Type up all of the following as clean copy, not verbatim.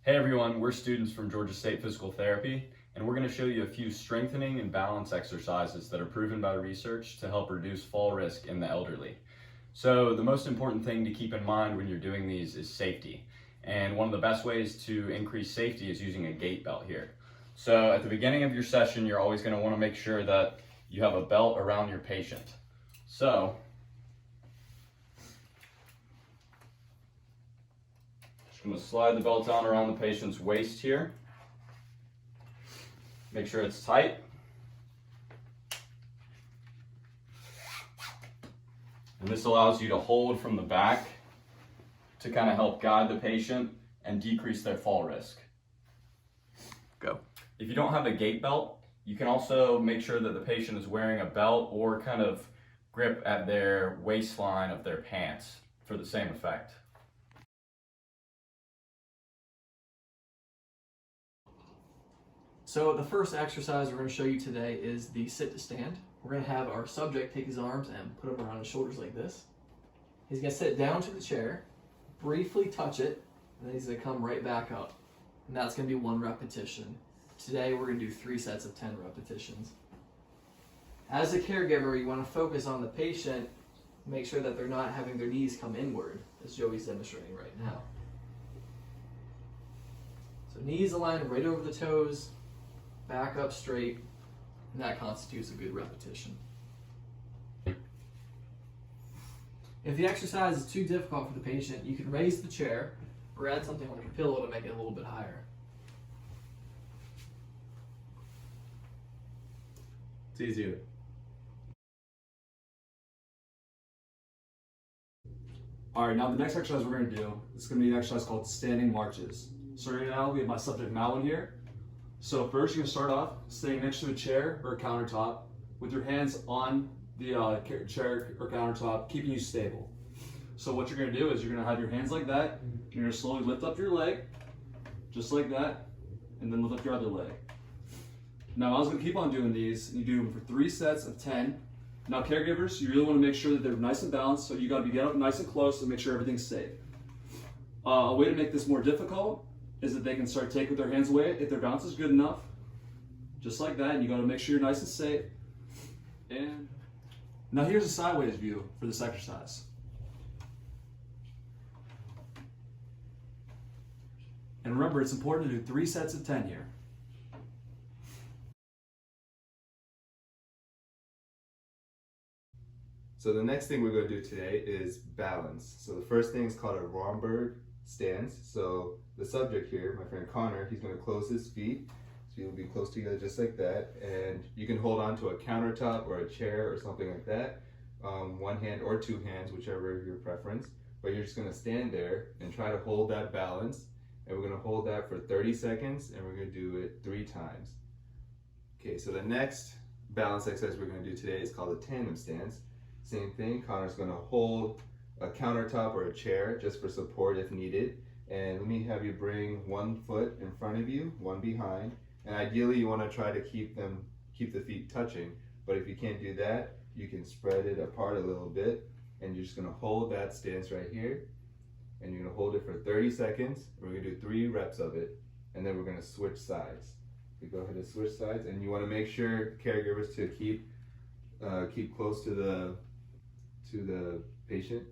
Hey everyone, we're students from Georgia State Physical Therapy, and we're going to show you a few strengthening and balance exercises that are proven by research to help reduce fall risk in the elderly. So the most important thing to keep in mind when you're doing these is safety. And one of the best ways to increase safety is using a gait belt here. So at the beginning of your session, you're always going to want to make sure that you have a belt around your patient. So I'm going to slide the belt down around the patient's waist here. Make sure it's tight. And this allows you to hold from the back to kind of help guide the patient and decrease their fall risk. Go. If you don't have a gait belt, you can also make sure that the patient is wearing a belt or kind of grip at their waistline of their pants for the same effect. So the first exercise we're going to show you today is the sit to stand. We're going to have our subject take his arms and put them around his shoulders like this. He's going to sit down to the chair, briefly touch it, and then he's going to come right back up. And that's going to be 1 repetition. Today we're going to do 3 sets of 10 repetitions. As a caregiver, you want to focus on the patient, make sure that they're not having their knees come inward, as Joey's demonstrating right now. So knees aligned right over the toes, back up straight, and that constitutes a good repetition. If the exercise is too difficult for the patient, you can raise the chair or add something like a pillow to make it a little bit higher. It's easier. All right, now the next exercise we're going to do is going to be an exercise called standing marches. So right now we have my subject Malvin here. So first you're going to start off staying next to a chair or a countertop with your hands on the chair or countertop, keeping you stable. So what you're going to do is you're going to have your hands like that. You're going to slowly lift up your leg, just like that, and then lift up your other leg. Now I was going to keep on doing these, and you do them for 3 sets of 10. Now caregivers, you really want to make sure that they're nice and balanced, so you got to get up nice and close to make sure everything's safe. A way to make this more difficult is that they can start taking their hands away if their balance is good enough, just like that. And you got to make sure you're nice and safe. And now here's a sideways view for this exercise. And remember, it's important to do 3 sets of 10 here. So the next thing we're going to do today is balance. So the first thing is called a Romberg stance. So the subject here, my friend Connor, he's going to close his feet. His feet will be close together just like that. And you can hold on to a countertop or a chair or something like that. 1 hand or 2 hands, whichever your preference. But you're just going to stand there and try to hold that balance. And we're going to hold that for 30 seconds and we're going to do it 3 times. Okay, so the next balance exercise we're going to do today is called a tandem stance. Same thing, Connor's going to hold a countertop or a chair just for support if needed. And let me have you bring 1 foot in front of you, 1 behind. And ideally you want to try to keep the feet touching. But if you can't do that, you can spread it apart a little bit. And you're just going to hold that stance right here. And you're going to hold it for 30 seconds. We're going to do 3 reps of it. And then we're going to switch sides. So go ahead and switch sides. And you want to make sure, caregivers, to keep close to the patient,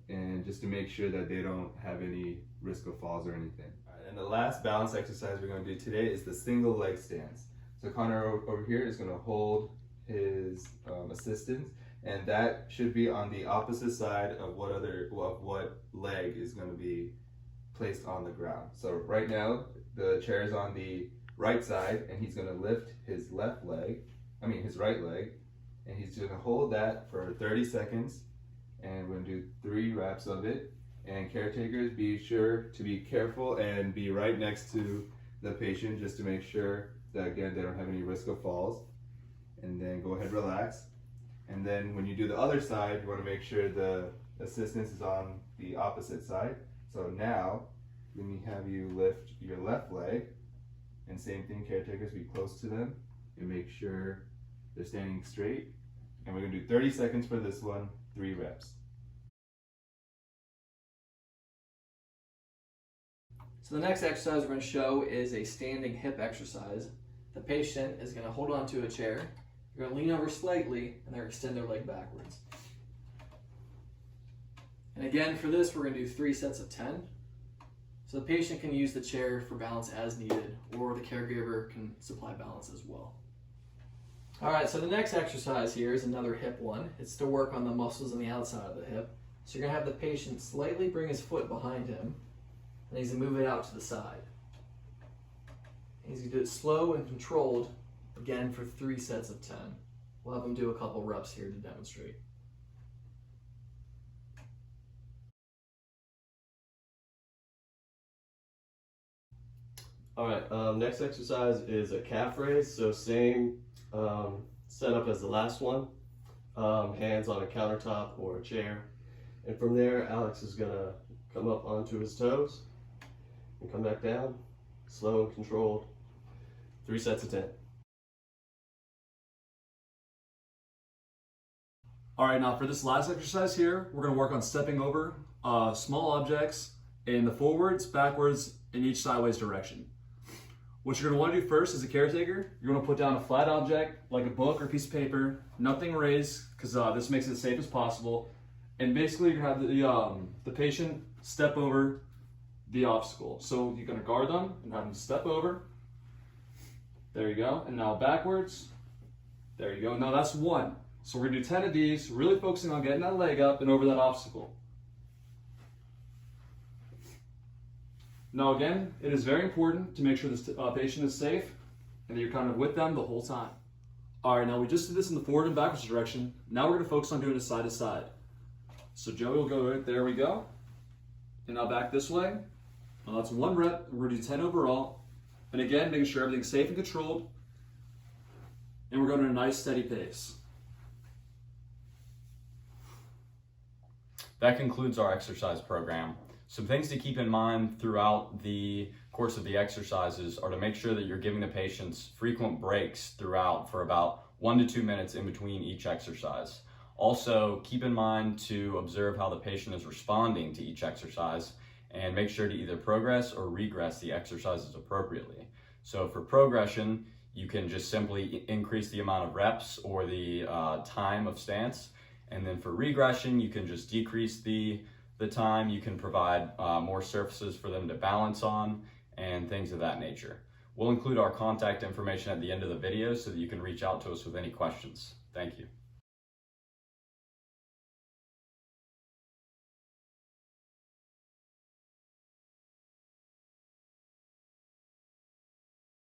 and just to make sure that they don't have any risk of falls or anything. All right, and the last balance exercise we're going to do today is the single leg stance. So Connor over here is going to hold his assistant, and that should be on the opposite side of what leg is going to be placed on the ground. So right now the chair is on the right side, and he's going to lift his right leg, and he's going to hold that for 30 seconds, and we're going to do 3 reps of it. And caretakers, be sure to be careful and be right next to the patient just to make sure that, again, they don't have any risk of falls. And then go ahead, relax. And then when you do the other side, you want to make sure the assistance is on the opposite side. So now, let me have you lift your left leg, and same thing, caretakers, be close to them and make sure they're standing straight. And we're going to do 30 seconds for this one, 3 reps. So the next exercise we're going to show is a standing hip exercise. The patient is going to hold onto a chair. You're going to lean over slightly and they're going to extend their leg backwards. And again, for this, we're going to do 3 sets of 10. So the patient can use the chair for balance as needed, or the caregiver can supply balance as well. All right, so the next exercise here is another hip one. It's to work on the muscles on the outside of the hip. So you're going to have the patient slightly bring his foot behind him, and he's going to move it out to the side. He's going to do it slow and controlled, again for 3 sets of 10. We'll have him do a couple reps here to demonstrate. All right, next exercise is a calf raise. So same setup as the last one, hands on a countertop or a chair. And from there, Alex is gonna come up onto his toes and come back down, slow and controlled, 3 sets of 10. All right, now for this last exercise here, we're gonna work on stepping over small objects in the forwards, backwards, in each sideways direction. What you're gonna wanna do first as a caretaker, you're gonna put down a flat object, like a book or a piece of paper, nothing raised, because this makes it as safe as possible. And basically you're gonna have the patient step over the obstacle. So you're gonna guard them and have them step over. There you go, and now backwards. There you go, now that's 1. So we're gonna do 10 of these, really focusing on getting that leg up and over that obstacle. Now again, it is very important to make sure this patient is safe and that you're kind of with them the whole time. All right, now we just did this in the forward and backwards direction. Now we're gonna focus on doing it side to side. So Joey will go right there, we go. And now back this way. Now that's 1 rep, we're gonna do 10 overall. And again, making sure everything's safe and controlled. And we're going at a nice steady pace. That concludes our exercise program. Some things to keep in mind throughout the course of the exercises are to make sure that you're giving the patients frequent breaks throughout for about 1 to 2 minutes in between each exercise. Also, keep in mind to observe how the patient is responding to each exercise and make sure to either progress or regress the exercises appropriately. So for progression, you can just simply increase the amount of reps or the time of stance. And then for regression, you can just decrease the time. You can provide more surfaces for them to balance on and things of that nature. We'll include our contact information at the end of the video so that you can reach out to us with any questions. Thank you.